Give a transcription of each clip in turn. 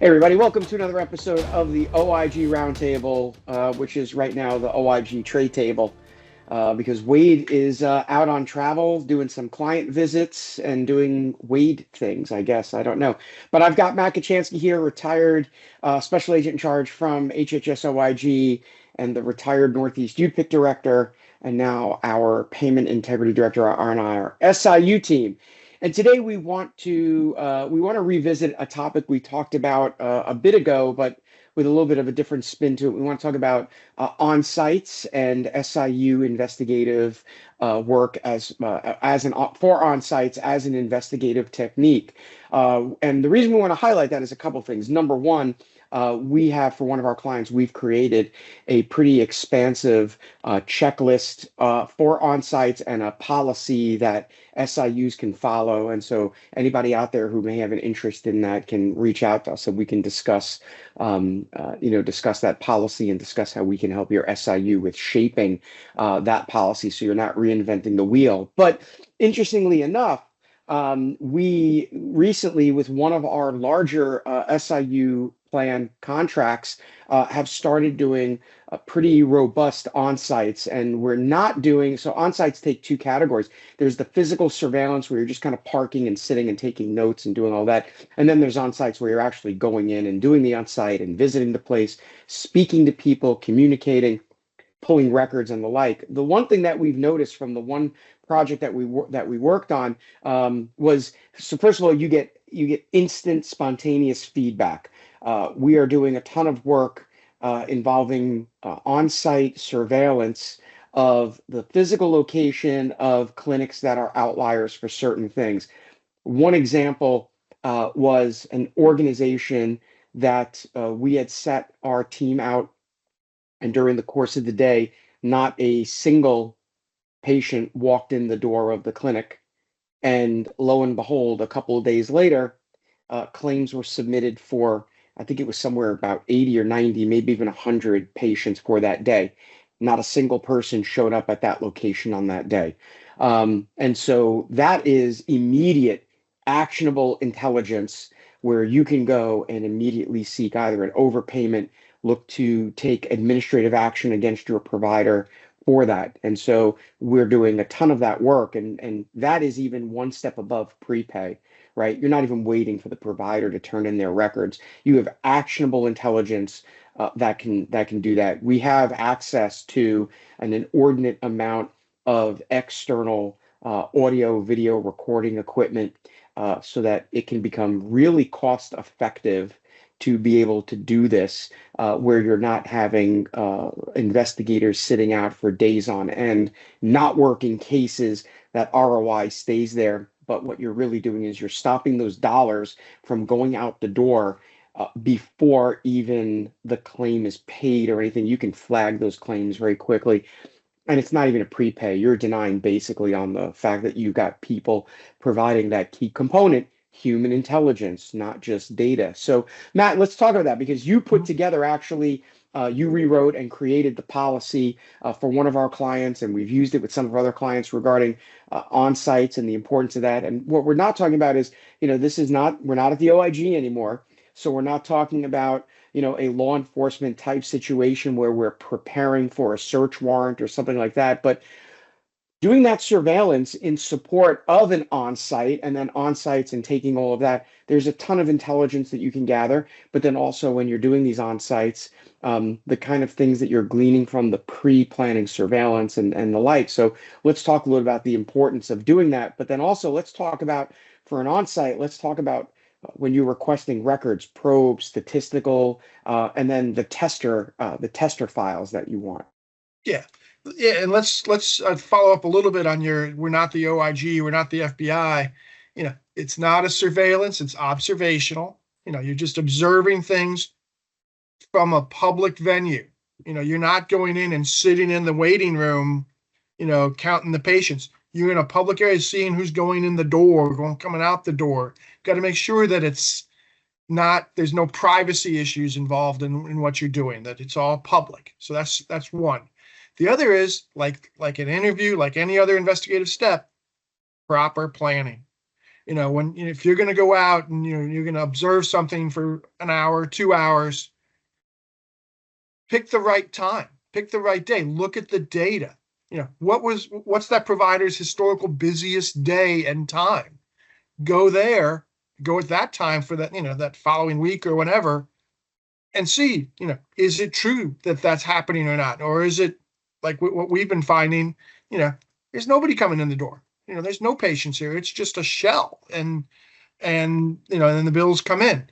Hey everybody, welcome to another episode of the OIG Roundtable, which is right now the OIG trade table, because Wade is out on travel, doing some client visits and doing Wade things, I guess. I don't know. But I've got Matt Kachansky here, retired special agent in charge from HHS OIG and the retired Northeast UPIC director, and now our payment integrity director, our SIU team. And today we want to revisit a topic we talked about a bit ago, but with a little bit of a different spin to it. We want to talk about on-sites and SIU investigative work for on-sites as an investigative technique. And the reason we want to highlight that is a couple things. Number one, we have, for one of our clients, we've created a pretty expansive checklist for on-sites and a policy that SIUs can follow. And so anybody out there who may have an interest in that can reach out to us so we can discuss that policy and discuss how we can help your SIU with shaping that policy so you're not reinventing the wheel. But interestingly enough, we recently, with one of our larger SIU plan contracts, have started doing pretty robust on-sites, and we're not doing so. On-sites take two categories. There's the physical surveillance where you're just kind of parking and sitting and taking notes and doing all that, and then there's on-sites where you're actually going in and doing the on-site and visiting the place, speaking to people, communicating, pulling records and the like. The one thing that we've noticed from the one project that we worked on was, so first of all, you get instant spontaneous feedback. We are doing a ton of work involving on-site surveillance of the physical location of clinics that are outliers for certain things. One example was an organization that we had set our team out, and during the course of the day, not a single patient walked in the door of the clinic. And lo and behold, a couple of days later, claims were submitted for, I think it was somewhere about 80 or 90, maybe even 100 patients for that day. Not a single person showed up at that location on that day. And so that is immediate, actionable intelligence where you can go and immediately seek either an overpayment, look to take administrative action against your provider for that. And so we're doing a ton of that work, and that is even one step above prepay, right? You're not even waiting for the provider to turn in their records. You have actionable intelligence that can do that. We have access to an inordinate amount of external audio, video recording equipment so that it can become really cost effective to be able to do this, where you're not having investigators sitting out for days on end, not working cases that ROI stays there. But what you're really doing is you're stopping those dollars from going out the door before even the claim is paid or anything. You can flag those claims very quickly. And it's not even a prepay. You're denying basically on the fact that you've got people providing that key component, human intelligence, not just data. So, Matt, let's talk about that, because you put together actually, you rewrote and created the policy for one of our clients, and we've used it with some of our other clients regarding on-sites and the importance of that. And what we're not talking about is, we're not at the OIG anymore. So we're not talking about, a law enforcement type situation where we're preparing for a search warrant or something like that, but doing that surveillance in support of an on-site, and then on-sites and taking all of that. There's a ton of intelligence that you can gather, but then also when you're doing these on-sites, the kind of things that you're gleaning from the pre-planning surveillance and the like. So let's talk a little about the importance of doing that, but then also let's talk about, for an on-site, let's talk about when you're requesting records, probes, statistical, and then the tester files that you want. Yeah. Yeah, and let's follow up a little bit on we're not the OIG, we're not the FBI. It's not a surveillance, it's observational. You're just observing things from a public venue. You're not going in and sitting in the waiting room, counting the patients. You're in a public area seeing who's going in the door, coming out the door. Got to make sure that there's no privacy issues involved in what you're doing, that it's all public. So that's one. The other is like an interview, like any other investigative step, proper planning. If you're going to go out and you're going to observe something for an hour, 2 hours, pick the right time, pick the right day, look at the data. What's that provider's historical busiest day and time? Go there, go at that time for that following week or whatever, and see, is it true that that's happening or not? Or is it like what we've been finding, you know, there's nobody coming in the door. There's no patients here. It's just a shell. And then the bills come in.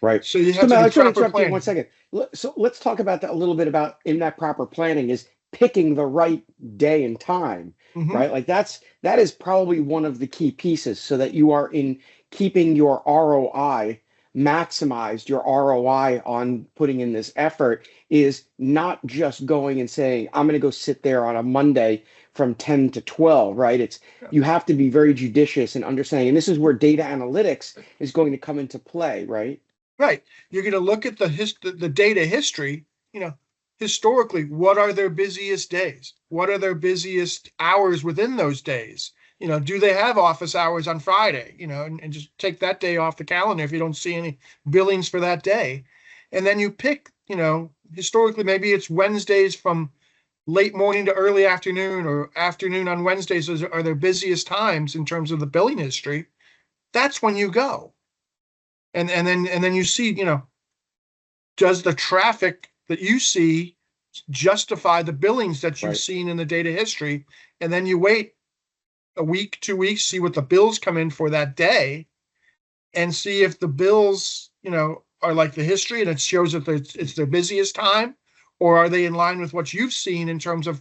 Right. So you So have to Matt, I do just want to proper interrupt you one planning. second. So let's talk about that a little bit about in that proper planning is picking the right day and time, Hmm. right? Like that is probably one of the key pieces so that you are in keeping your ROI maximized, your ROI on putting in this effort is not just going and saying, I'm going to go sit there on a Monday from 10 to 12, right? It's you have to be very judicious and understanding. And this is where data analytics is going to come into play, right? Right. You're going to look at the data history, you know, historically, what are their busiest days? What are their busiest hours within those days? Do they have office hours on Friday? And just take that day off the calendar if you don't see any billings for that day. And then you pick, historically, maybe it's Wednesdays from late morning to early afternoon or afternoon on Wednesdays are their busiest times in terms of the billing history. That's when you go. And then you see, does the traffic that you see justify the billings that you've Right. seen in the data history? And then you wait a week, 2 weeks, see what the bills come in for that day, and see if the bills, are like the history and it shows that it's their busiest time, or are they in line with what you've seen in terms of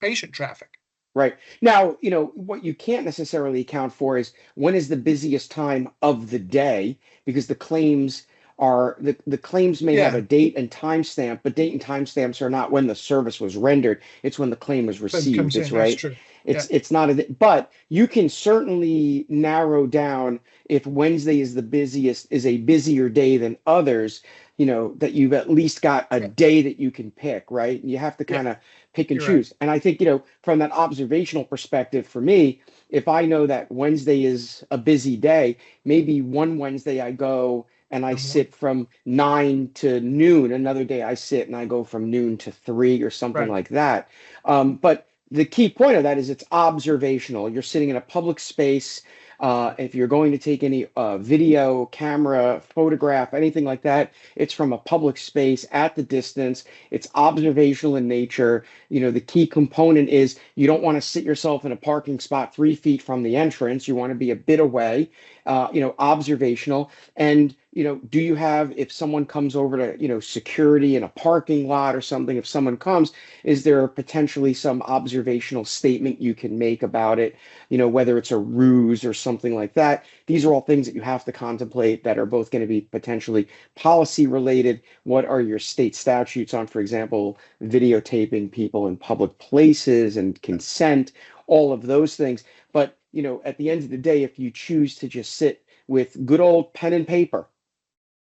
patient traffic? Right. Now, what you can't necessarily account for is when is the busiest time of the day, because the claims may have a Yeah, date and timestamp, but date and timestamps are not when the service was rendered. It's when the claim was but it received. comes It's in. That's right. true. Yeah, It's not but you can certainly narrow down if Wednesday is the busiest, is a busier day than others, that you've at least got a yeah, day that you can pick, right? You have to yeah. kind of pick and You're right. choose. And I think, from that observational perspective, for me, if I know that Wednesday is a busy day, maybe one Wednesday I go and I No more. sit from 9 to noon. Another day I sit and I go from noon to 3 or something Right. like that. But the key point of that is it's observational. You're sitting in a public space. If you're going to take any video, camera, photograph, anything like that, it's from a public space at the distance. It's observational in nature. The key component is you don't want to sit yourself in a parking spot 3 feet from the entrance. You want to be a bit away, observational. And, do you have, if someone comes over to, security in a parking lot or something, if someone comes, is there potentially some observational statement you can make about it, whether it's a ruse or something like that? These are all things that you have to contemplate that are both going to be potentially policy related. What are your state statutes on, for example, videotaping people in public places and consent, all of those things. But, at the end of the day, if you choose to just sit with good old pen and paper,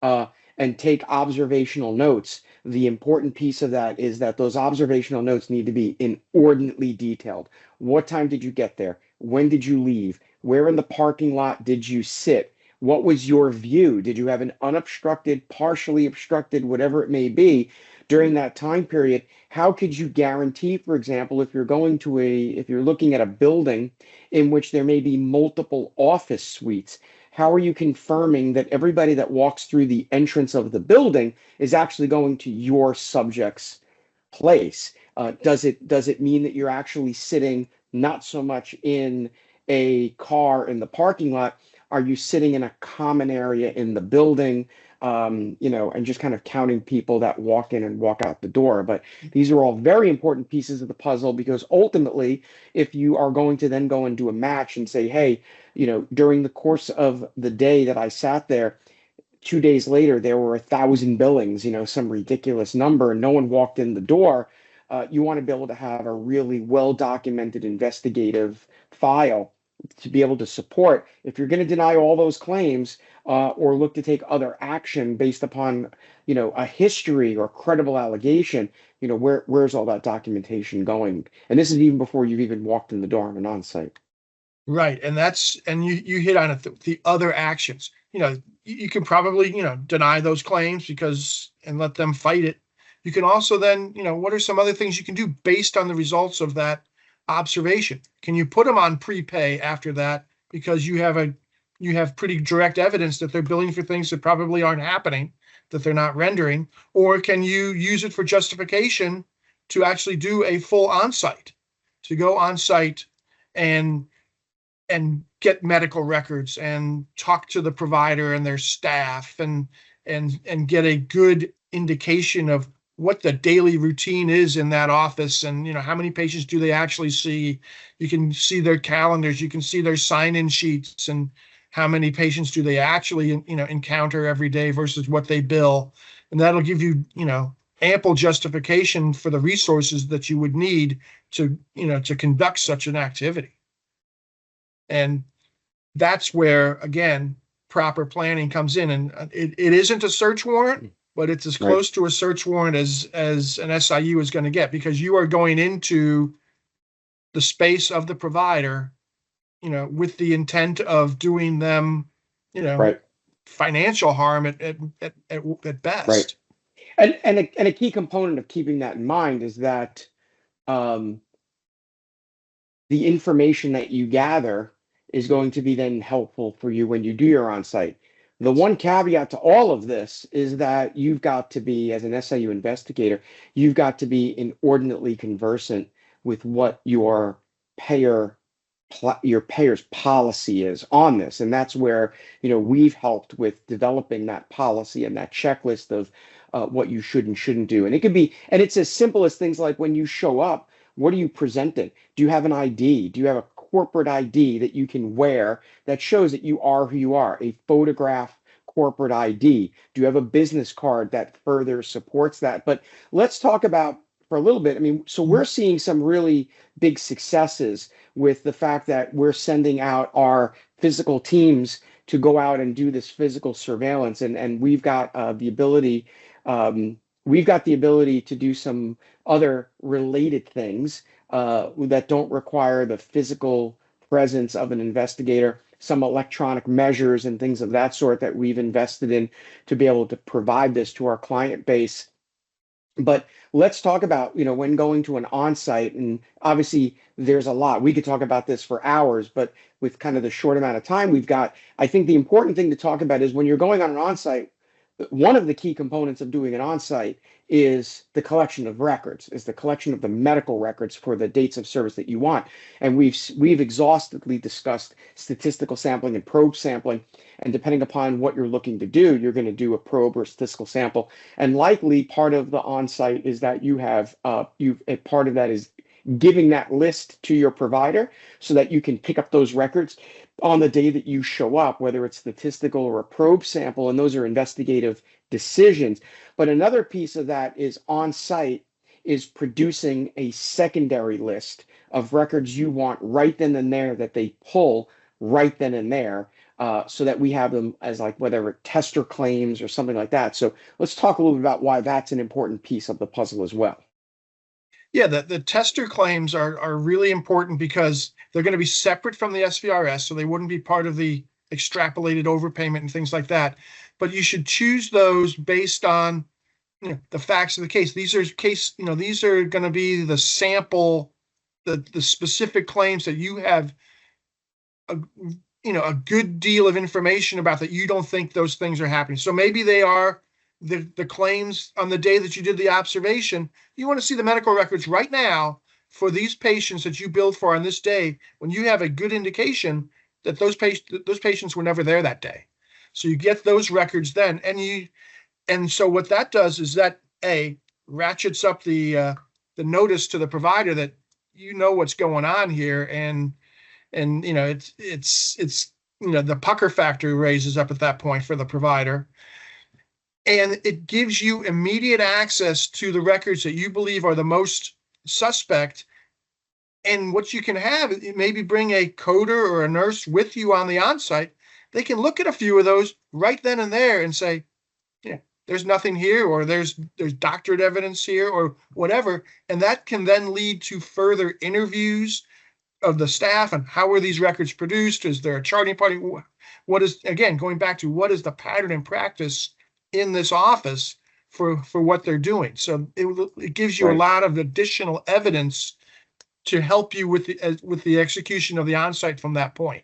uh, and take observational notes, the important piece of that is that those observational notes need to be inordinately detailed. What time did you get there? When did you leave? Where in the parking lot did you sit? What was your view? Did you have an unobstructed, partially obstructed, whatever it may be during that time period? How could you guarantee, for example, if you're looking at a building in which there may be multiple office suites, how are you confirming that everybody that walks through the entrance of the building is actually going to your subject's place? Does it mean that you're actually sitting not so much in a car in the parking lot? Are you sitting in a common area in the building? And just kind of counting people that walk in and walk out the door. But these are all very important pieces of the puzzle because ultimately, if you are going to then go and do a match and say, hey, during the course of the day that I sat there, 2 days later, there were 1,000 billings, some ridiculous number, and no one walked in the door. You want to be able to have a really well documented investigative file to be able to support. If you're going to deny all those claims or look to take other action based upon, a history or credible allegation, where's all that documentation going? And this is even before you've even walked in the door on an onsite. Right. And you hit on it, the other actions. You can probably, deny those claims and let them fight it. You can also then, what are some other things you can do based on the results of that observation? Can you put them on prepay after that because you have pretty direct evidence that they're billing for things that probably aren't happening, that they're not rendering? Or can you use it for justification to actually do a full onsite, to go on site and get medical records and talk to the provider and their staff and get a good indication of what the daily routine is in that office, and how many patients do they actually see. You can see their calendars, you can see their sign-in sheets, and how many patients do they actually encounter every day versus what they bill. And that'll give you ample justification for the resources that you would need to conduct such an activity. And that's where, again, proper planning comes in. And it isn't a search warrant, but it's as close to a search warrant as an SIU is going to get, because you are going into the space of the provider, with the intent of doing them, financial harm at best. Right. And a key component of keeping that in mind is that the information that you gather is going to be then helpful for you when you do your on-site. The one caveat to all of this is that you've got to be, as an SIU investigator, you've got to be inordinately conversant with what your payer's policy is on this. And that's where, we've helped with developing that policy and that checklist of what you should and shouldn't do. And it's as simple as things like, when you show up, what are you presenting? Do you have an ID? Do you have a corporate ID that you can wear that shows that you are who you are? A photograph corporate ID? Do you have a business card that further supports that? But let's talk about, for a little bit, so we're seeing some really big successes with the fact that we're sending out our physical teams to go out and do this physical surveillance, and we've got the ability to do some other related things that don't require the physical presence of an investigator, some electronic measures and things of that sort that we've invested in to be able to provide this to our client base. But let's talk about, when going to an on-site, and obviously there's a lot. We could talk about this for hours, but with kind of the short amount of time we've got, I think the important thing to talk about is when you're going on an on-site, one of the key components of doing an on-site is the collection of records, is the collection of the medical records for the dates of service that you want. And we've exhaustively discussed statistical sampling and probe sampling. And depending upon what you're looking to do, you're going to do a probe or a statistical sample. And likely part of the on-site is that you have a part of that is giving that list to your provider so that you can pick up those records on the day that you show up, whether it's statistical or a probe sample, and those are investigative decisions. But another piece of that is on-site is producing a secondary list of records you want right then and there that they pull right then and there, so that we have them as like whether tester claims or something like that. So let's talk a little bit about why that's an important piece of the puzzle as well. Yeah, the tester claims are really important because they're going to be separate from the SVRS, so they wouldn't be part of the extrapolated overpayment and things like that. But you should choose those based on the facts of the case. These are going to be the sample, the specific claims that you have a good deal of information about, that you don't think those things are happening. So maybe they are the claims on the day that you did the observation. You want to see the medical records right now for these patients that you billed for on this day, when you have a good indication that those patients were never there that day. So you get those records then, and so what that does is that ratchets up the notice to the provider that what's going on here, and it's the pucker factor raises up at that point for the provider. And it gives you immediate access to the records that you believe are the most suspect. And what you can have, maybe bring a coder or a nurse with you on the on-site. They can look at a few of those right then and there and say, there's nothing here, or there's doctored evidence here, or whatever. And that can then lead to further interviews, of the staff, and how are these records produced? Is there a charting party? What is, again, going back to what is the pattern and practice in this office for what they're doing? So it gives you a Right. lot of additional evidence to help you with the execution of the onsite from that point.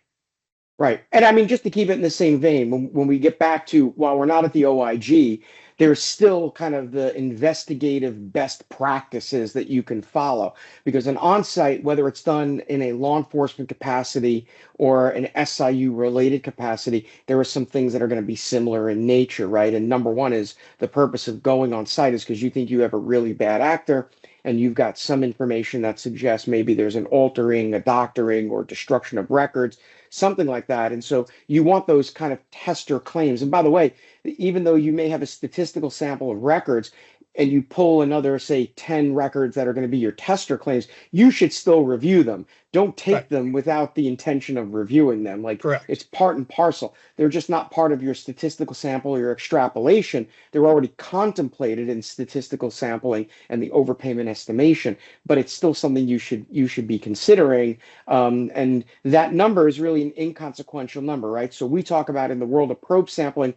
Right. And I mean, just to keep it in the same vein, when we get back to, while we're not at the OIG, there's still kind of the investigative best practices that you can follow. Because an on-site, whether it's done in a law enforcement capacity or an SIU related capacity, there are some things that are going to be similar in nature, right? And number one is the purpose of going on site is because you think you have a really bad actor and you've got some information that suggests maybe there's an altering, a doctoring, or destruction of records, something like that. And so you want those kind of tester claims. And by the way, even though you may have a statistical sample of records and you pull another, say, 10 records that are going to be your tester claims, you should still review them. Don't take Right. them without the intention of reviewing them. Like it's Correct. part and parcel. They're just not part of your statistical sample or your extrapolation. They're already contemplated in statistical sampling and the overpayment estimation, but it's still something you should be considering. And that number is really an inconsequential number, right? So we talk about in the world of probe sampling,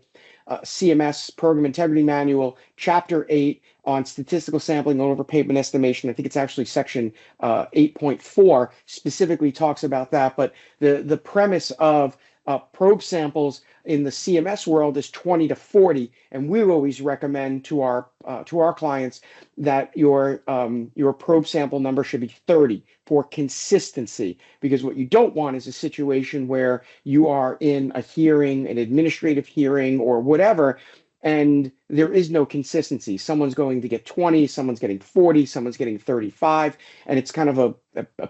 CMS Program Integrity Manual, Chapter 8 on statistical sampling and overpayment estimation. I think it's actually section 8.4 specifically talks about that. But the premise of probe samples in the CMS world is 20 to 40, and we always recommend to our clients that your probe sample number should be 30 for consistency, because what you don't want is a situation where you are in a hearing, an administrative hearing or whatever, and there is no consistency. Someone's going to get 20, someone's getting 40, someone's getting 35, and it's kind of a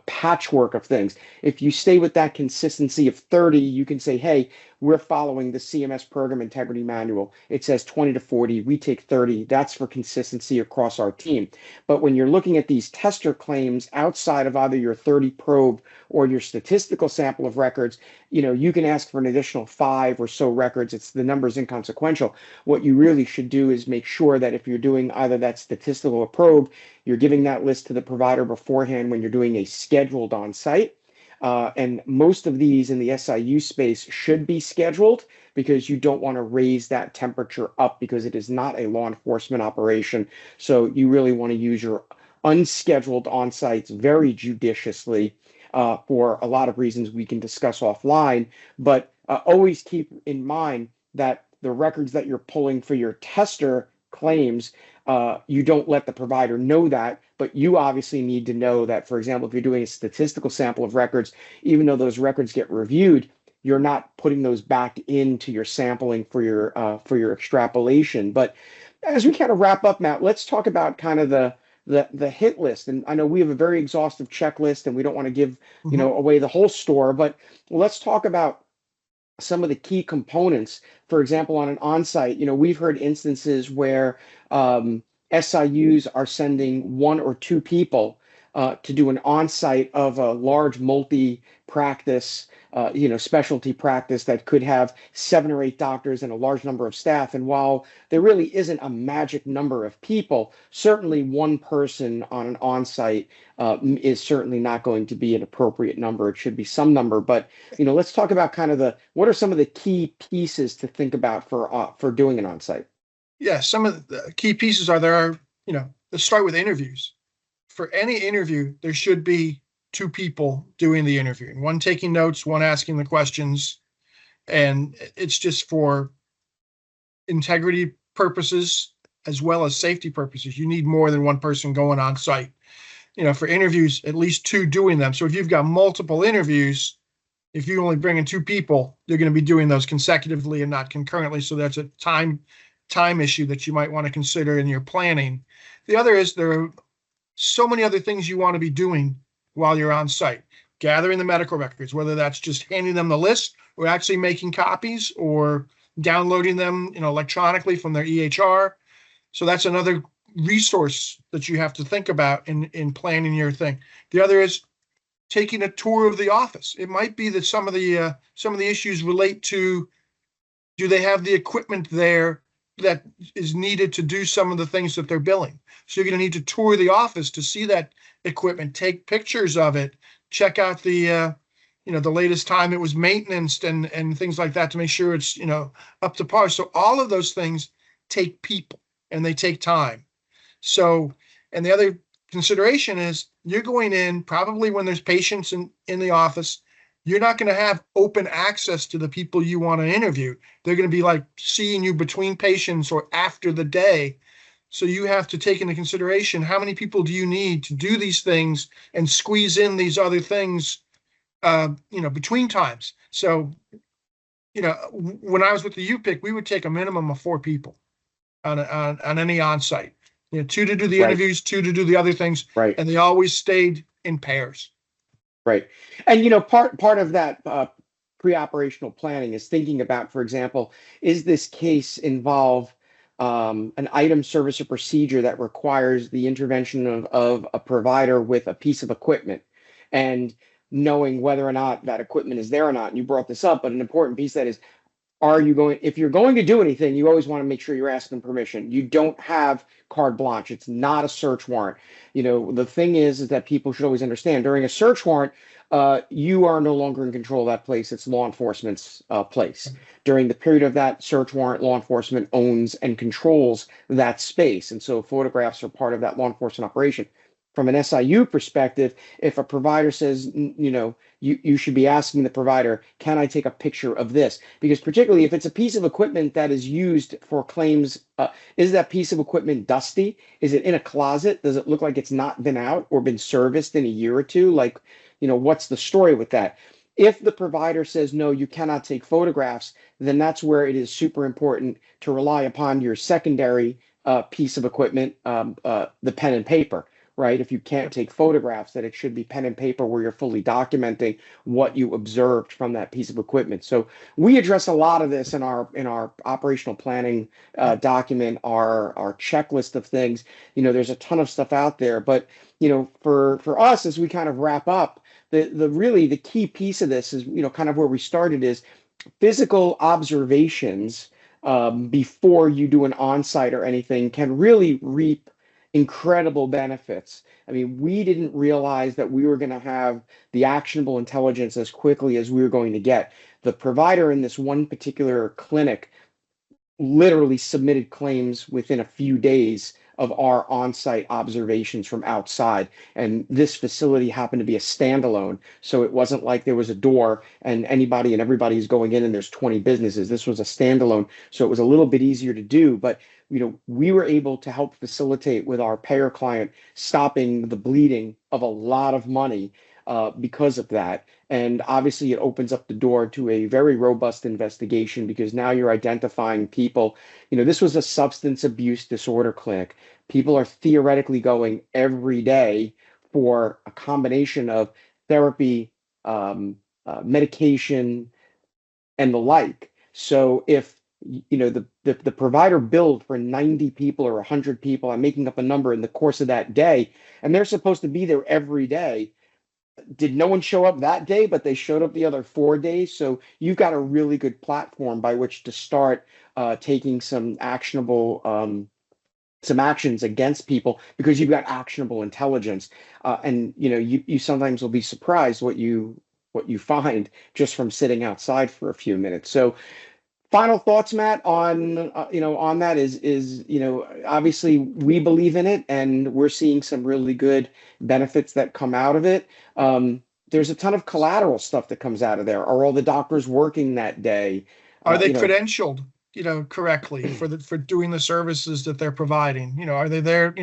patchwork of things. If you stay with that consistency of 30, you can say, hey, we're following the CMS Program Integrity Manual. It says 20 to 40, we take 30. That's for consistency across our team. But when you're looking at these tester claims outside of either your 30 probe or your statistical sample of records, you can ask for an additional 5 or so records. It's the number's inconsequential. What you really should do is make sure that if you're doing either that statistical or probe, you're giving that list to the provider beforehand when you're doing a scheduled on site. And most of these in the SIU space should be scheduled because you don't want to raise that temperature up because it is not a law enforcement operation. So you really want to use your unscheduled on sites very judiciously for a lot of reasons we can discuss offline. But always keep in mind that the records that you're pulling for your tester claims, you don't let the provider know that, but you obviously need to know that, for example, if you're doing a statistical sample of records, even though those records get reviewed, you're not putting those back into your sampling for your extrapolation. But as we kind of wrap up, Matt, let's talk about kind of the hit list. And I know we have a very exhaustive checklist, and we don't want to give Mhm. away the whole store, but let's talk about some of the key components. For example, on an onsite, we've heard instances where SIUs are sending 1 or 2 people to do an onsite of a large multi-practice, specialty practice that could have 7 or 8 doctors and a large number of staff. And while there really isn't a magic number of people, certainly one person on an onsite is certainly not going to be an appropriate number. It should be some number. But let's talk about kind of what are some of the key pieces to think about for doing an onsite. Yeah, some of the key pieces let's start with interviews. For any interview, there should be 2 people doing the interviewing, one taking notes, one asking the questions. And it's just for integrity purposes as well as safety purposes. You need more than one person going on site. For interviews, at least 2 doing them. So if you've got multiple interviews, if you only bring in 2 people, you're going to be doing those consecutively and not concurrently. So that's a time issue that you might want to consider in your planning. The other is there are so many other things you want to be doing while you're on site. Gathering the medical records, whether that's just handing them the list or actually making copies or downloading them electronically from their EHR. So that's another resource that you have to think about in planning your thing. The other is taking a tour of the office. It might be that some of the issues relate to, do they have the equipment there that is needed to do some of the things that they're billing? So you're going to need to tour the office to see that equipment, take pictures of it, check out the latest time it was maintenanced and things like that to make sure it's, up to par. So all of those things take people and they take time. So, and the other consideration is you're going in probably when there's patients in the office. You're not going to have open access to the people you want to interview. They're going to be like seeing you between patients or after the day. So you have to take into consideration how many people do you need to do these things and squeeze in these other things, between times. So, when I was with the UPIC, we would take a minimum of 4 people on any onsite. 2 to do the Right. interviews, 2 to do the other things, Right. and they always stayed in pairs. Right. And part of that pre-operational planning is thinking about, for example, is this case involve an item, service, or procedure that requires the intervention of a provider with a piece of equipment, and knowing whether or not that equipment is there or not. And you brought this up, but an important piece that is, if you're going to do anything, you always want to make sure you're asking permission. You don't have carte blanche. It's not a search warrant. The thing is that people should always understand during a search warrant, you are no longer in control of that place. It's law enforcement's place. During the period of that search warrant, law enforcement owns and controls that space. And so photographs are part of that law enforcement operation. From an SIU perspective, if a provider says, you should be asking the provider, can I take a picture of this? Because particularly if it's a piece of equipment that is used for claims, is that piece of equipment dusty? Is it in a closet? Does it look like it's not been out or been serviced in a year or two? Like, what's the story with that? If the provider says, no, you cannot take photographs, then that's where it is super important to rely upon your secondary piece of equipment, the pen and paper. Right? If you can't take photographs, that it should be pen and paper where you're fully documenting what you observed from that piece of equipment. So we address a lot of this in our operational planning document, our checklist of things. There's a ton of stuff out there, but for us, as we kind of wrap up, the key piece of this is kind of where we started is physical observations before you do an on-site or anything can really reap incredible benefits. I mean, we didn't realize that we were going to have the actionable intelligence as quickly as we were going to get. The provider in this one particular clinic literally submitted claims within a few days of our on-site observations from outside. And this facility happened to be a standalone. So it wasn't like there was a door and anybody and everybody's going in and there's 20 businesses. This was a standalone. So it was a little bit easier to do. But we were able to help facilitate with our payer client stopping the bleeding of a lot of money because of that. And obviously, it opens up the door to a very robust investigation because now you're identifying people. This was a substance abuse disorder clinic. People are theoretically going every day for a combination of therapy, medication, and the like. So if the provider billed for 90 people or 100 people, I'm making up a number in the course of that day, and they're supposed to be there every day. Did no one show up that day, but they showed up the other 4 days? So you've got a really good platform by which to start taking some actionable some actions against people because you've got actionable intelligence. And you sometimes will be surprised what you find just from sitting outside for a few minutes. So final thoughts, Matt, on that is obviously we believe in it and we're seeing some really good benefits that come out of it. There's a ton of collateral stuff that comes out of there. Are all the doctors working that day? Are they You know, credentialed, correctly for doing the services that they're providing? Are they there,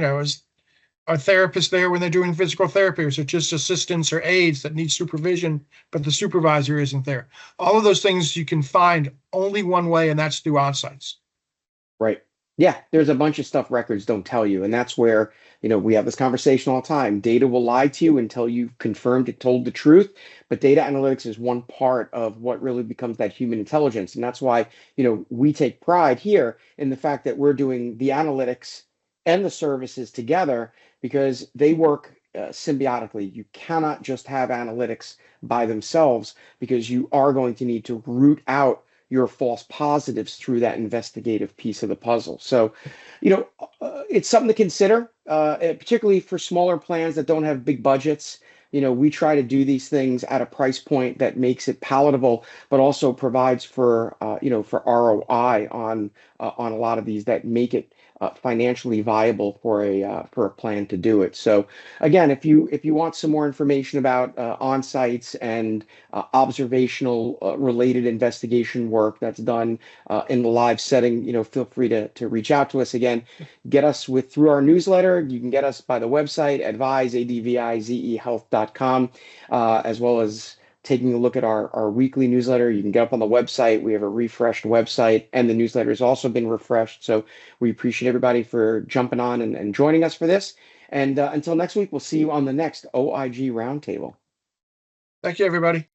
are therapists there when they're doing physical therapy, or is it just assistants or aides that need supervision, but the supervisor isn't there? All of those things you can find only one way, and that's through onsites. Right. Yeah, there's a bunch of stuff records don't tell you. And that's where, we have this conversation all the time. Data will lie to you until you've confirmed it told the truth. But data analytics is one part of what really becomes that human intelligence. And that's why, we take pride here in the fact that we're doing the analytics and the services together because they work symbiotically. You cannot just have analytics by themselves because you are going to need to root out your false positives through that investigative piece of the puzzle. So, it's something to consider, particularly for smaller plans that don't have big budgets. we try to do these things at a price point that makes it palatable, but also provides for ROI on a lot of these that make it financially viable for a plan to do it. So again, if you want some more information about on-sites and observational related investigation work that's done in the live setting, feel free to reach out to us. Again, get us through our newsletter. You can get us by the website, Advize, A-D-V-I-Z-E health.com, as well as taking a look at our weekly newsletter. You can get up on the website. We have a refreshed website, and the newsletter has also been refreshed. So we appreciate everybody for jumping on and joining us for this. And until next week, we'll see you on the next OIG Roundtable. Thank you, everybody.